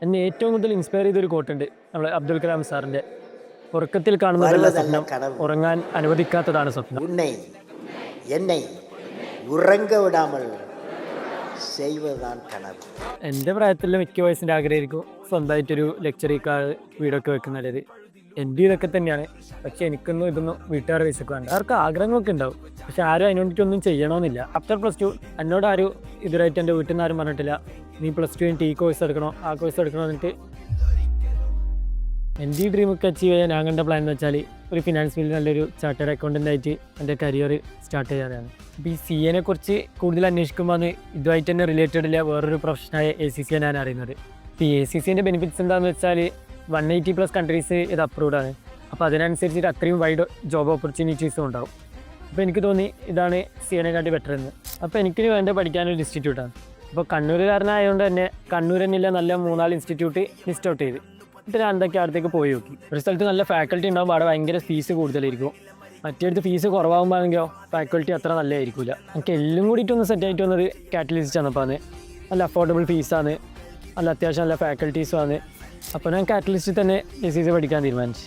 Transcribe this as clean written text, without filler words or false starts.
എന്നെ ഏറ്റവും കൂടുതൽ ഇൻസ്പയർ ചെയ്തൊരു കോട്ടുണ്ട് നമ്മൾ അബ്ദുൽ കലാം സാറിൻ്റെ ഉറക്കത്തിൽ കാണുന്നതല്ല வருவதல்ல സ്വപ്നം, கனவு ഉറങ്ങാൻ അനുവദിക്കാത്തതാണ് സ്വപ്നം. உன்னை என்னை ഉറങ്ങ വിടാமல் ചെയ്വതാണ് കനവ്. എൻ്റെ പ്രായത്തിലെ മിക്ക വയസ്സിൻ്റെ ആഗ്രഹമായിരിക്കും സ്വന്തമായിട്ടൊരു ലക്ഷറി കാർ വീടൊക്കെ വെക്കുന്നത്. എൻ്റെ ഇതൊക്കെ തന്നെയാണ്. പക്ഷെ എനിക്കൊന്നും ഇതൊന്നും വീട്ടുകാർ പൈസക്ക് വേണ്ട. അവർക്ക് ആഗ്രഹങ്ങളൊക്കെ ഉണ്ടാവും, പക്ഷെ ആരും അതിന് വേണ്ടിയിട്ടൊന്നും ചെയ്യണമെന്നില്ല. ആഫ്റ്റർ +2 എന്നോട് ആരും ഇതുവരായിട്ട് എൻ്റെ വീട്ടിൽ നിന്ന് ആരും പറഞ്ഞിട്ടില്ല നീ +2 കഴിഞ്ഞിട്ട് ഈ കോഴ്സ് എടുക്കണോ ആ കോഴ്സ് എടുക്കണോ എന്നിട്ട്. എൻ്റെ ഈ ഡ്രീമൊക്കെ അച്ചീവ് ചെയ്യാൻ ഞാൻ കണ്ട പ്ലാൻ എന്ന് വെച്ചാൽ ഒരു ഫിനാൻസ് ഫീൽഡിൽ നല്ലൊരു ചാർട്ടേഡ് അക്കൗണ്ടൻ്റ് ആയിട്ട് എൻ്റെ കരിയർ സ്റ്റാർട്ട് ചെയ്യാനാണ്. ഇപ്പോൾ ഈ CA കുറിച്ച് കൂടുതൽ അന്വേഷിക്കുമ്പോൾ ഇതുമായിട്ട് തന്നെ റിലേറ്റഡ് ഇല്ല വേറൊരു പ്രൊഫഷനായ ACC ഞാൻ അറിയുന്നത്. ഇപ്പോൾ ഈ ACCൻ്റെ ബെനിഫിറ്റ്സ് എന്താണെന്ന് വെച്ചാൽ 180+ കൺട്രീസ് ഇത് അപ്രൂവ്ഡ് ആണ്. അപ്പോൾ അതിനനുസരിച്ചിട്ട് അത്രയും വൈഡ് ജോബ് ഓപ്പർച്യൂണിറ്റീസും ഉണ്ടാവും. അപ്പോൾ എനിക്ക് തോന്നി ഇതാണ് CA ബെറ്റർ എന്ന്. അപ്പോൾ എനിക്ക് വേണ്ട പഠിക്കാനൊരു ഇൻസ്റ്റിറ്റ്യൂട്ടാണ്. അപ്പോൾ കണ്ണൂരുകാരനായതുകൊണ്ട് തന്നെ കണ്ണൂർ തന്നെയുള്ള നല്ല 3-4 ഇൻസ്റ്റിറ്റ്യൂട്ട് ലിസ്റ്റ് ഔട്ട് ചെയ്ത് എന്നിട്ട് ഞാൻ എന്തൊക്കെ അടുത്തേക്ക് പോയി നോക്കി. ഒരു സ്ഥലത്ത് നല്ല ഫാക്കൽറ്റി ഉണ്ടാകുമ്പോൾ അവിടെ ഭയങ്കര ഫീസ് കൂടുതലായിരിക്കും. മറ്റേടുത്ത് ഫീസ് കുറവാകുമ്പോഴെങ്കിലോ ഫാക്കൽറ്റി അത്ര നല്ലതായിരിക്കില്ല. എനിക്ക് എല്ലാം കൂടിയിട്ടൊന്ന് സെറ്റായിട്ട് വന്നത് കാറ്റലിസ്റ്റ് ആണ്. അപ്പോൾ നല്ല അഫോർഡബിൾ ഫീസാണ്, നല്ല അത്യാവശ്യം നല്ല ഫാക്കൽറ്റീസും ആണ്. അപ്പോൾ ഞാൻ കാറ്റലിസ്റ്റിൽ തന്നെ ACC പഠിക്കാൻ തീരുമാനിച്ചു.